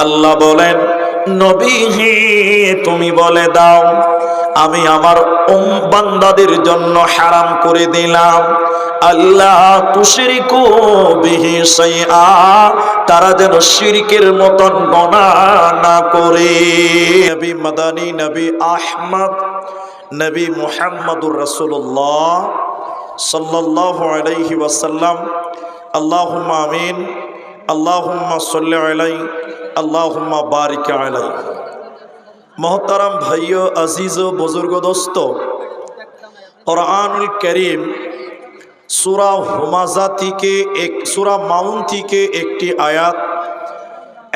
আল্লাহ বলেন, নবী হে তুমি বলে দাও, আমি আমার বান্দাদের জন্য হারাম করে দিলাম আল্লাহ তুশরিকু বিহি শাইআ, তারা যেন শিরকের মতন গুনাহ না করে। নবী মাদানী, নবী আহমদ, নবী মুহাম্মদুর রাসূলুল্লাহ সাল্লাল্লাহু আলাইহি ওয়াসাল্লাম। আল্লাহুম্মা আমিন, আল্লাহুম্মা সাল্লি আলাইহি, আল্লাহুম্মা বারিক আলাইহি। মোহতারাম ভাইও, আজিজ ও বুজুর্গ দোস্ত, কুরআনুল কারীম সূরা হুমাযা থেকে সূরা মাউন থেকে একটি আয়াত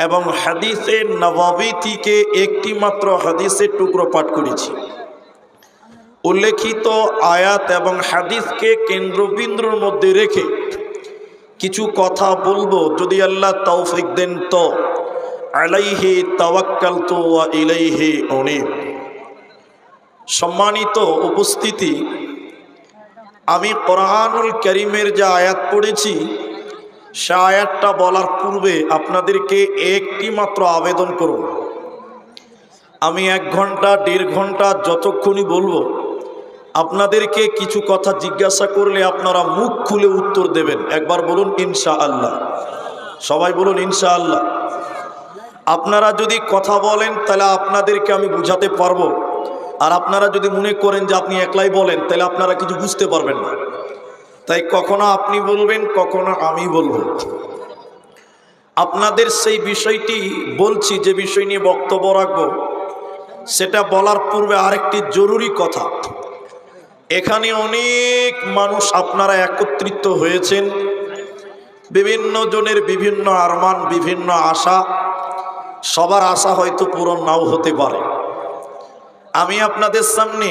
এবং হাদিসে নববী থেকে একটি মাত্র হাদিসের টুকরো পাঠ করেছি। উল্লেখিত আয়াত এবং হাদিসকে কেন্দ্রবিন্দুর মধ্যে রেখে কিছু কথা বলবো, যদি আল্লাহ তৌফিক দেন তো। আলাইহি তাওয়াক্কালতু ওয়া ইলাইহি উনীব। সম্মানিত উপস্থিতি, আমি কোরআনুল কারীমের যে আয়াত পড়েছি সে আয়াতটা বলার পূর্বে আপনাদেরকে একটি মাত্র আবেদন করব। আমি 1 ঘন্টা 1.5 ঘন্টা যতক্ষণই বলবো, আপনাদেরকে কিছু কথা জিজ্ঞাসা করলে আপনারা মুখ খুলে উত্তর দেবেন। একবার বলুন ইনশাআল্লাহ। সবাই বলুন ইনশাআল্লাহ। আপনারা যদি কথা বলেন তাহলে আপনাদেরকে আমি বুঝাতে পারবো, আর আপনারা যদি মনে করেন যে আপনি একলাই বলেন তাহলে আপনারা কিছু বুঝতে পারবেন না। তাই কখনো আপনি বলবেন, কখনো আমি বলবো। আপনাদের সেই বিষয়টি বলছি, যে বিষয় নিয়ে বক্তব্য রাখবো, সেটা বলার পূর্বে আরেকটি জরুরি কথা। এখানে অনেক মানুষ আপনারা একত্রিত হয়েছেন, বিভিন্ন জনের বিভিন্ন আরমান, বিভিন্ন আশা। সবার আশা হয়তো পূরণ নাও হতে পারে। আমি আপনাদের সামনে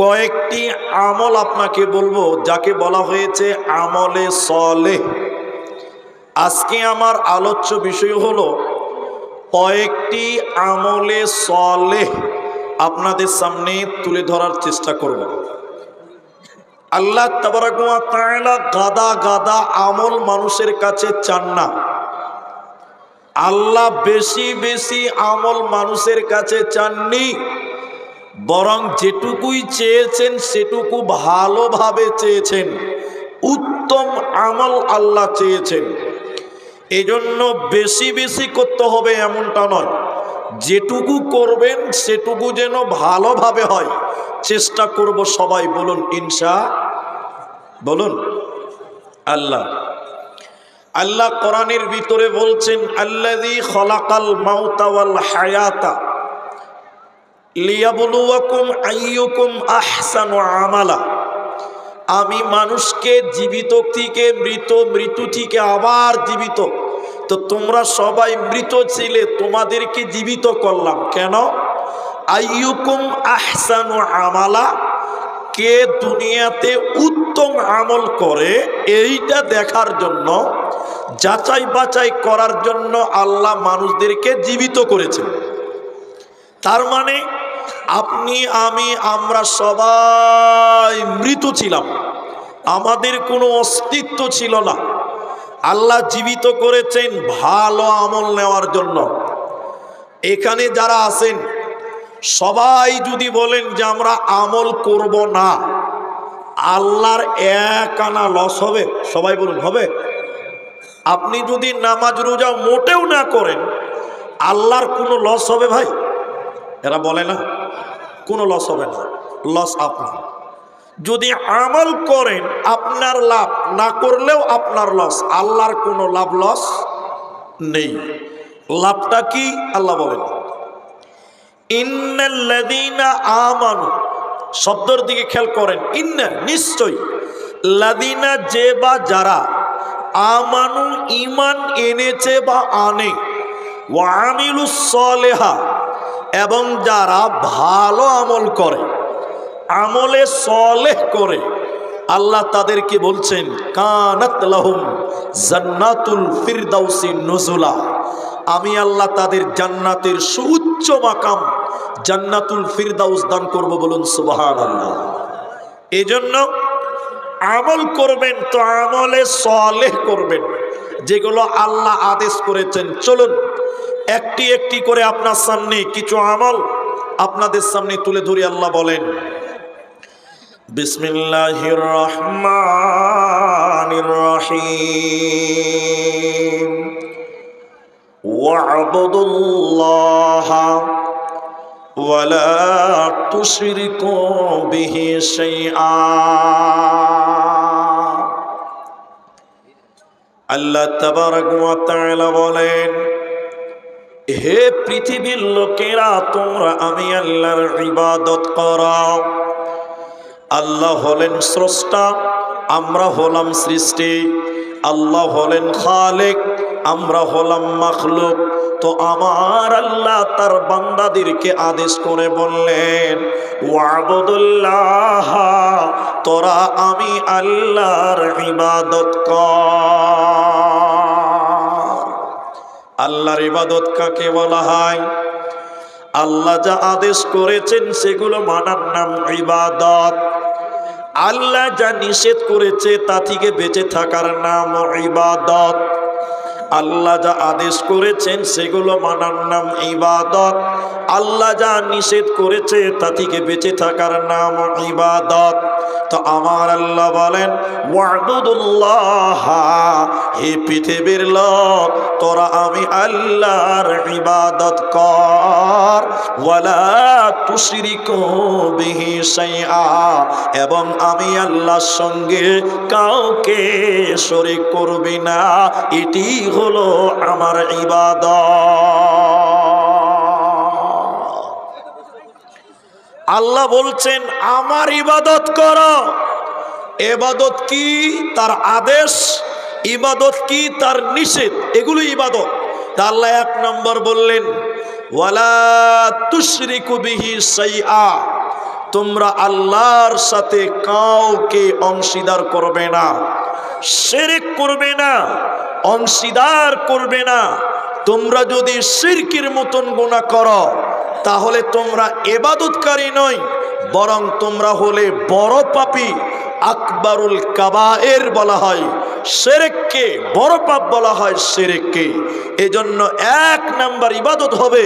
কয়েকটি আমল আপনাকে বলবো, যাকে বলা হয়েছে আমলে সলেহ। আজকে আমার আলোচ্য বিষয় হলো কয়েকটি আমলে সলেহ আপনাদের সামনে তুলে ধরার চেষ্টা করব। আল্লাহ তাবারাক ওয়া তাআলা গাদা গাদা আমল মানুষের কাছে চান না। আল্লাহ বেশি বেশি আমল মানুষের কাছে চাননি, বরং যেটুকুই চেয়েছেন সেটুকু ভালোভাবে চেয়েছেন। উত্তম আমল আল্লাহ চেয়েছেন। এজন্য বেশি বেশি করতে হবে এমনটা নয়, যেটুকু করবেন সেটুকু যেন ভালোভাবে হয় চেষ্টা করব সবাই। বলুন ইনশা, বলুন আল্লাহ। আল্লাহ কোরআনের ভিতরে বলছেন, আল্লাযী খালাকাল মাউতা ওয়াল হায়াতা লিয়াবলুয়াকুম আইয়ুকুম আহসানু আমালা। আমি মানুষকে জীবিত থেকে মৃত, মৃত্যু থেকে আবার জীবিত। তো তোমরা সবাই মৃত ছিলে, তোমাদেরকে জীবিত করলাম কেন? আইয়ুকুম আহসানু আমালা, কে দুনিয়াতে উত্তম আমল করে এইটা দেখার জন্য, যাচাই বাছাই করার জন্য আল্লাহ মানুষদেরকে জীবিত করেছেন। তার মানে আপনি, আমি, আমরা সবাই মৃত ছিলাম, আমাদের কোনো অস্তিত্ব ছিল না। আল্লাহ জীবিত করেছেন ভালো আমল নেওয়ার জন্য। এখানে যারা আছেন সবাই যদি বলেন যে আমরা আমল করব না, আল্লাহর এক আনা লস হবে? সবাই বলুন হবে? আপনি যদি নামাজ রোজা মোটেও না করেন, আল্লাহর কোনো লস হবে ভাই? এরা বলে না কোনো লস হবে না। লস আপনার। যদি আমল করেন আপনার লাভ, না করলেও আপনার লস। আল্লাহর কোনো লাভ লস নেই। লাভটা কি আল্লাহ বলেন, ইন্নাল্লাযীনা আমানু, শব্দের দিকে খেয়াল করেন। ইন্না নিশ্চয়, লাযীনা যে বা যারা, আমানু ঈমান এনেছে বা আনে, ওয়া আমিলুস সলিহা এবং যারা ভালো আমল করে, আমলে সলেহ করে, আল্লাহ তাদেরকে বলছেন কানাত লাহুম জান্নাতুল ফিরদাউসি নুজুলা। আমি আল্লাহ তাদের জান্নাতের সুউচ্চ মাকাম জান্নাতুল ফিরদাউস দান করব। বলুন সুবহানাল্লাহ। এজন্য আমল করবেন তো আমলে সলেহ করবেন, যেগুলো আল্লাহ আদেশ করেছেন। চলুন একটি একটি করে আপনার সামনে কিছু আমল আপনাদের সামনে তুলে ধরি। আল্লাহ বলেন, বিসমিল্লাহির রহমানির রহিম, ওয়া'বুদুল্লাহা ওয়ালা তুশরিকু বিহি শাইআ। আল্লাহ তাবারক ওয়া তাআলা বলেন, হে পৃথিবীর লোকেরা, তোমরা আমি আল্লাহর ইবাদত করো। আল্লাহ হলেন স্রষ্টা, আমরা হলাম সৃষ্টি। আল্লাহ হলেন খালেক, আমরা হলাম মাখলুক। তো আমার আল্লাহ তার বান্দাদেরকে আদেশ করে বললেন, ওয়া'বুদুল্লাহ, তোরা আমি আল্লাহর ইবাদত কর। আল্লাহর ইবাদত কাকে বলা হয়? আল্লাহ যা আদেশ করেছেন সেগুলো মানার নাম ইবাদত। আল্লাহ যা নিষেধ করেছে তা থেকে বেঁচে থাকার নাম ইবাদত। আল্লাহ যা আদেশ করেছেন সেগুলো মানার নাম ইবাদত। আল্লাহ যা নিষেধ করেছে তা থেকে বেঁচে থাকার নাম ইবাদত। তো আমার আল্লাহ বলেন, ওয়া'বুদুল্লাহ, হে পৃথিবীর লোক, তোরা আমি আল্লাহর ইবাদত কর। ওয়ালা তুশরিকু বিহি শাইআ, এবং আমি আল্লাহর সঙ্গে কাউকে শরীক করবি না। এটি হলো আমার ইবাদত। আল্লাহ বলছেন আমার ইবাদত করো। ইবাদত কি? তার আদেশ। ইবাদত কি? তার নিষেধ। এগুলো ইবাদত। তা আল্লাহ এক নম্বর বললেন, ওয়ালা তুশরিকু বিহি শাইআ, তোমরা আল্লাহর সাথে কাউকে অংশীদার করবে না, শিরক করবে না, অংশীদার করবে না। তোমরা যদি শিরকের মতন গুনাহ করো তাহলে তোমরা ইবাদতকারী নয়, বরং তোমরা হলে বড় পাপী। আকবরুল কাবায়ের বলা হয় শিরককে, বড় পাপ বলা হয় শিরককে। এজন্য এক নাম্বার ইবাদত হবে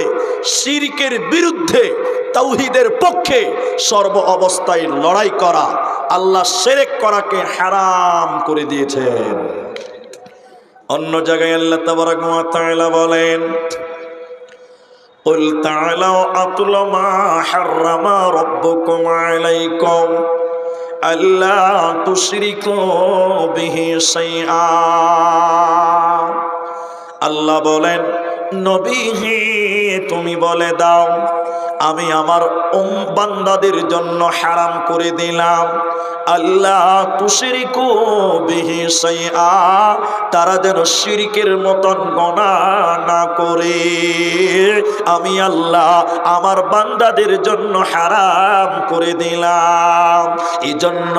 শিরকের বিরুদ্ধে, তাওহীদের পক্ষে সর্ব অবস্থায় লড়াই করা। আল্লাহ শিরক করাকে হারাম করে দিয়েছেন। অন্য জায়গায় আল্লাহ তাবারক ওয়া তাআলা বলেন, কুল তাআলাউ আতলু মা হাররামা রাব্বুকুম আলাইকুম আল্লা তুশরিকু বিহি শাইআ। আল্লাহ বলেন, নবী হে তুমি বলে দাও, আমি আমার বান্দাদের জন্য হারাম করে দিলাম আল্লাহ তুশরিকু বিহি শাইআ, তারা যেন শিরকের মতন গুনাহ না করে। আমি আল্লাহ আমার বান্দাদের জন্য হারাম করে দিলাম। এজন্য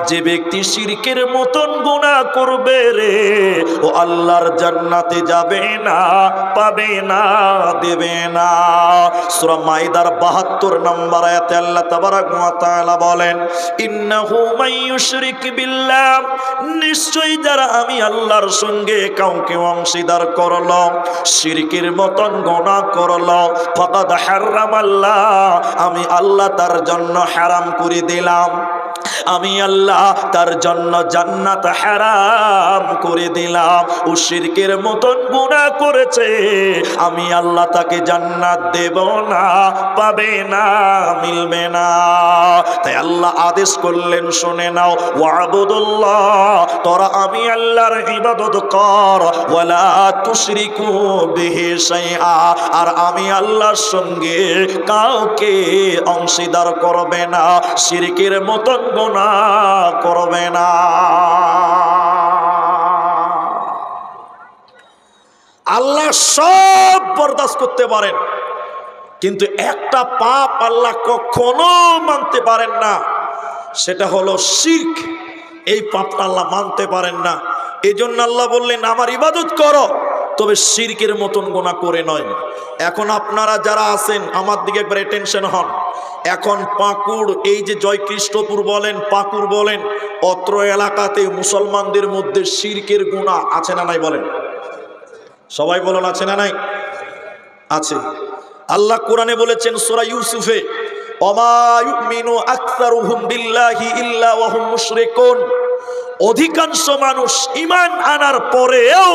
যে ব্যক্তি শিরকের মতন গুনাহ করবে রে, ও আল্লাহর জান্নাতে যাবে না, পাবে না, দেবে না। সূরা মাইদার ৭২ নম্বর আয়াতে আল্লাহ তাবারক ওয়া তাআলা বলেন, ইন্নাহু মান ইউশরিক বিল্লাহ, নিশ্চয়ই যারা আমি আল্লাহর সঙ্গে কাউকে অংশীদার করলো, শিরকের মতন গুনাহ করলো, ফাকাদ হারামাল্লাহ, আমি আল্লাহ তার জন্য হারাম করে দিলাম। আমি আল্লাহ তার জন্য জান্নাত হারাম করে দিলাম। ও শিরকের মতন গুনাহ করেছে, আমি আল্লাহ তাকে জান্নাত দেব না, পাবে না, মিলবে না। তাই আল্লাহ আদেশ করলেন, শুনে নাও, ওয়া'বুদুল্লাহ, তোরা আমি আল্লাহর ইবাদত কর। ওয়ালা তুশরিকু বিহি শাইআ, আর আমি আল্লাহর সঙ্গে কাউকে অংশীদার করবে না, শিরকের মতন গুনাহ করবে না। আল্লাহ সব বরদাস্ত করতে পারেন, কিন্তু একটা পাপ আল্লাহ কখনো মানতে পারেন না, সেটা হলো শিরক। এই পাপটা আল্লাহ মানতে পারেন না। এজন্য আল্লাহ বললেন, আমার ইবাদত করো, তবে শিরকের মতন গুনাহ করে নয়। এখন আপনারা যারা আছেন আমার দিকে একবার অ্যাটেনশন হন। এখন পাকুড়, এই যে জয়কৃষ্ণপুর বলেন, পাকুড় বলেন, অত্র এলাকাতে মুসলমানদের মধ্যে শিরকের গুনাহ আছে না নাই বলেন? সবাই বলুন আছে না নাই? আছে। আল্লাহ কোরআনে বলেছেন সূরা ইউসুফে, ওমা ইউমিনু আকসারুহুম বিল্লাহি ইল্লা ওয়া হুম মুশরিকুন, অধিকাংশ মানুষ ঈমান আনার পরেও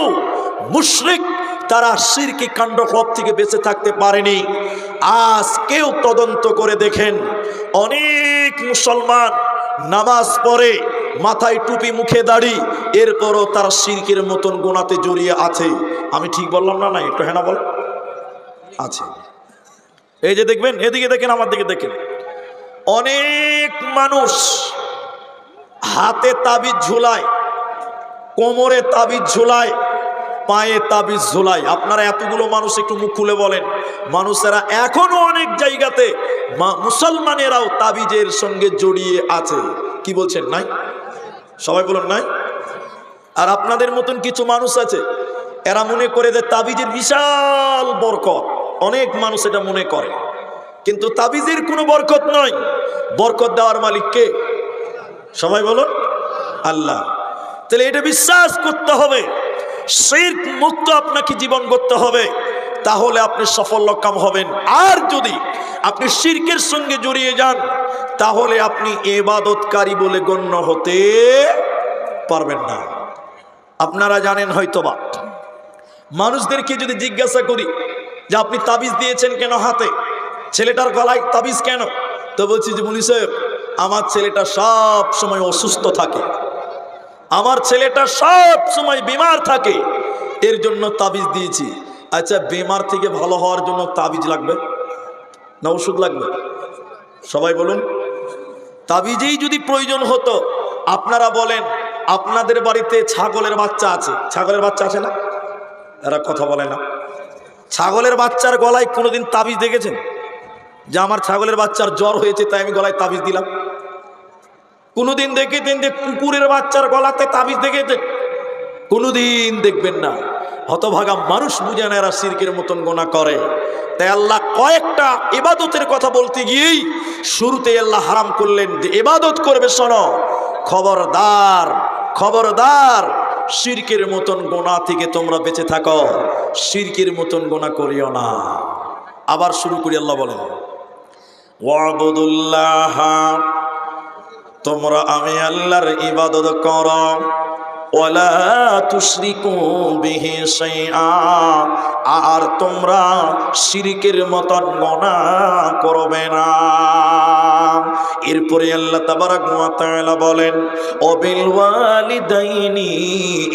মুশরিক, তারা শিরকি কাণ্ডকলাপ থেকে বেঁচে থাকতে পারেনি। আজ কেউ তদন্ত করে দেখেন, অনেক মুসলমান নামাজ পড়ে, মাথায় টুপি, মুখে দাড়ি, এরপরও তারা শিরকের মতন গুনাতে জড়িয়ে আছে। আমি ঠিক বললাম না? নাই একটু হ্যাঁ না বল আছে। এই যে দেখবেন, এদিকে দেখেন, আমার দিকে দেখেন, অনেক মানুষ হাতে তাবিজ ঝুলায়, কোমরে তাবিজ ঝুলায়, পায়ে তাবিজ ঝুলায়। আপনারা এতগুলো মানুষ একটু মুখ খুলে বলেন, মানুষেরা এখনো অনেক জায়গাতে, মুসলমানেরাও তাবিজের সঙ্গে জড়িয়ে আছে। কি বলছেন নাই? সবাই বলুন নাই? আর আপনাদের মতন কিছু মানুষ আছে, এরা মনে করে যে তাবিজের বিশাল বরকত। অনেক মানুষ এটা মনে করে, কিন্তু তাবিজের কোনো বরকত নয়। বরকত দেওয়ার মালিক কে? সবাই বলুন আল্লাহ। তাহলে এটা বিশ্বাস করতে হবে, শিরক মুক্ত আপনাকে জীবন করতে হবে, তাহলে আপনি সফলকাম হবেন। আর যদি আপনি শিরকের সঙ্গে জড়িয়ে যান, তাহলে আপনি ইবাদতকারী বলে গণ্য হতে পারবেন না। আপনারা জানেন হয়তোবা, মানুষদেরকে যদি জিজ্ঞাসা করি যে আপনি তাবিজ দিয়েছেন কেন হাতে, ছেলেটার গলায় তাবিজ কেন, তো বলছি যে মুনি সাহেব, আমার ছেলেটা সব সময় অসুস্থ থাকে, আমার ছেলেটা সব সময় বিমার থাকে, এর জন্য তাবিজ দিয়েছি। আচ্ছা, বিমার থেকে ভালো হওয়ার জন্য তাবিজ লাগবে না ওষুধ লাগবে? সবাই বলুন। তাবিজেই যদি প্রয়োজন হতো, আপনারা বলেন, আপনাদের বাড়িতে ছাগলের বাচ্চা আছে, ছাগলের বাচ্চা আছে না? এরা কথা বলে না। ছাগলের বাচ্চার গলায় কোনোদিন তাবিজ দেখেছেন যে আমার ছাগলের বাচ্চার জ্বর হয়েছে তাই আমি গলায় তাবিজ দিলাম? কোনোদিন দেখেছেন যে কুকুরের বাচ্চার গলাতে তাবিজ দেখেছেন? কোনোদিন দেখবেন না। হতভাগা মানুষ বুঝে না এরা শিরকের মতন গোনা করে। তাই আল্লাহ কয়েকটা ইবাদতের কথা বলতে গিয়েই শুরুতে আল্লাহ হারাম করলেন যে ইবাদত করবে, শোনো, খবরদার খবরদার, শিরকের মতন গোনা থেকে তোমরা বেঁচে থাকো, শিরকের মতন গোনা করিও না। আবার শুরু করি, আল্লাহ বলেন ওয়াবুদুল্লাহ, তোমরা আমি আল্লাহর ইবাদত করো, ওয়ালা তুশরিকু বিহি শাইআ, আর তোমরা শিরকের মতন গুনাহ করবে না। এরপরে আল্লাহ তাবারাক ওয়া তাআলা বলেন ওয়াবিল ওয়ালিদাইনি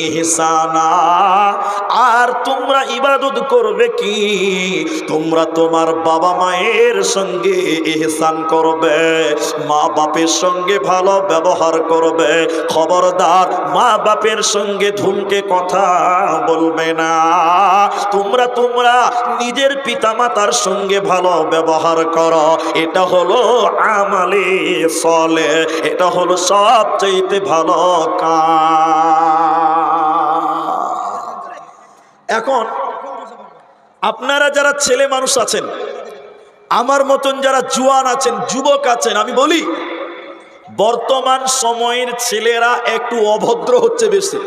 ইহসানা, আর তোমরা ইবাদত করবে কি, তোমরা তোমার বাবা মায়ের সঙ্গে ইহসান করবে, মা বাপের সঙ্গে ভালো ব্যবহার করবে। খবরদার, মা বাপের সঙ্গে ধুমকে কথা বলবে না। তোমরা নিজের পিতামাতার সঙ্গে ভালো ব্যবহার করো, এটা হলো আমালে সলে, এটা হলো সবচেয়ে ভালো কাজ। এখন আপনারা যারা ছেলে মানুষ আছেন, আমার মতন যারা জুয়ান আছেন, যুবক আছেন, আমি বলি বর্তমান সময়ের ছেলেরা একটু অভদ্র হচ্ছে বেশি,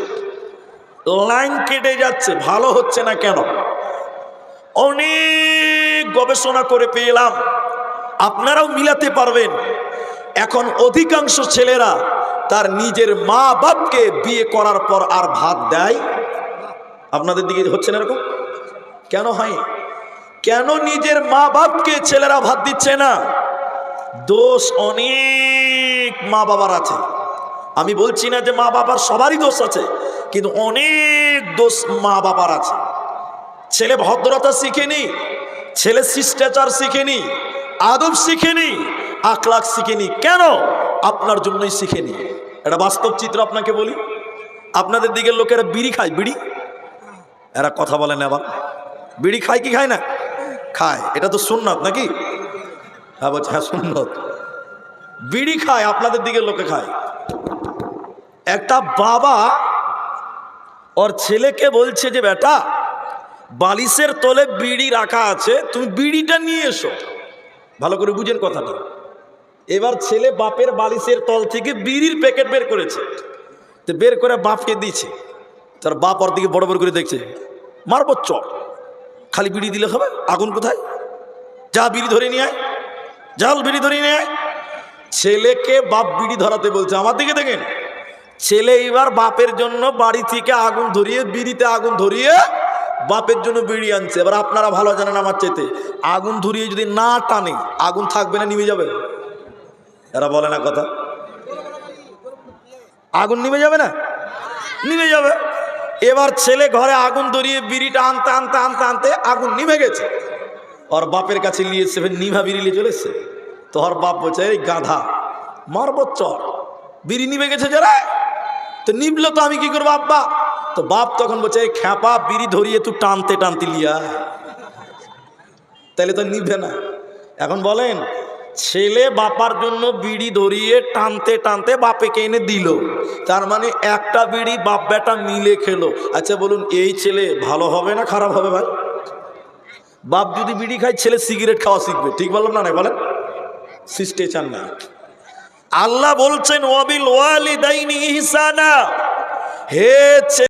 লাইন কেটে যাচ্ছে, ভালো হচ্ছে না কেন? অনেক গবেষণা করে পেলাম, আপনারাও মিলাতে পারবেন। এখন অধিকাংশ ছেলেরা তার নিজের মা বাপকে বিয়ে করার পর আর ভাত দেয়। আপনাদের দিকে হচ্ছে না এরকম? কেন হয়? কেন নিজের মা বাপকে ছেলেরা ভাত দিচ্ছে না? দোষ অনেক মা বাবার আছে। আমি বলছি না যে মা বাবার সবারই দোষ আছে, কিন্তু অনেক দোষ মা বাবার আছে। ছেলে ভদ্রতা শিখেনি, ছেলে শিষ্টাচার শিখেনি, আদব শিখেনি, আখলাক শিখেনি। কেন? আপনার জন্যই শিখেনি। এটা বাস্তব চিত্র আপনাকে বলি। আপনাদের দিকের লোকেরা বিড়ি খায়, বিড়ি, এরা কথা বলে না, আবার বিড়ি খায় কি খায় না? খায়। এটা তো সুন্নাত নাকি? হ্যাঁ বলছে, হ্যাঁ সুন্নাত। বিড়ি খায়, আপনাদের দিকের লোকে খায়। একটা বাবা ওর ছেলেকে বলছে যে বেটা, বালিশের তলে বিড়ি রাখা আছে, তুমি বিড়িটা নিয়ে এসো। ভালো করে বুঝেন কথাটা। এবার ছেলে বাপের বালিশের তল থেকে বিড়ির প্যাকেট বের করেছে, তো বের করে বাপকে দিয়েছে। তার বাপ ওর দিকে বড় বড় করে দেখছে, মারবো চর। খালি বিড়ি দিলে হবে? আগুন কোথায়? যা বিড়ি ধরে নিয়ে আয়, জাল বিড়ি ধরে নিয়ে আয়। ছেলেকে বাপ বিড়ি ধরাতে বলছে। আমার দিকে দেখেন, ছেলে এবার বাপের জন্য বাড়ি থেকে আগুন ধরিয়ে, বিড়িতে আগুন ধরিয়ে বাপের জন্য বিড়ি আনছে। এবার আপনারা ভালো জানেন আমার চাইতে, আগুন ধরিয়ে যদি না টানে আগুন থাকবে না নিভে যাবে? এরা বলে না কথা, আগুন নিভে যাবে না? নিভে যাবে। এবার ছেলে ঘরে আগুন ধরিয়ে বিড়িটা আনতে আনতে আনতে আনতে আগুন নিভে গেছে। ওর বাপের কাছে নিয়ে এসে নিভা বিড়ি নিয়ে চলে এসছে। তো ওর বাপ বলছে, এই গাধা, মারবো চর, বিড়ি নিভে গেছে যারা, তো নিবলো তো আমি কি করবো আব্বা? তো বাপ তখন বলছে, এই খ্যাপা, বিড়ি ধরিয়ে তুই টানতে টানতে লিয়া, তাহলে তো নিভে না। এখন বলেন, ছেলে বাপার জন্য বিড়ি ধরিয়ে টানতে টানতে বাপেকে এনে দিল, তার মানে একটা বিড়ি বাপ বেটা মিলে খেলো। আচ্ছা বলুন, এই ছেলে ভালো হবে না খারাপ হবে ভাই? বাপ যদি বিড়ি খায়, ছেলে সিগারেট খাওয়া শিখবে। ঠিক বললাম না? নাই বলেন? সৃষ্টি চান না। আল্লাহ বলছেন, ওয়াবিল ওয়ালিদাইনি ইহসানা, হে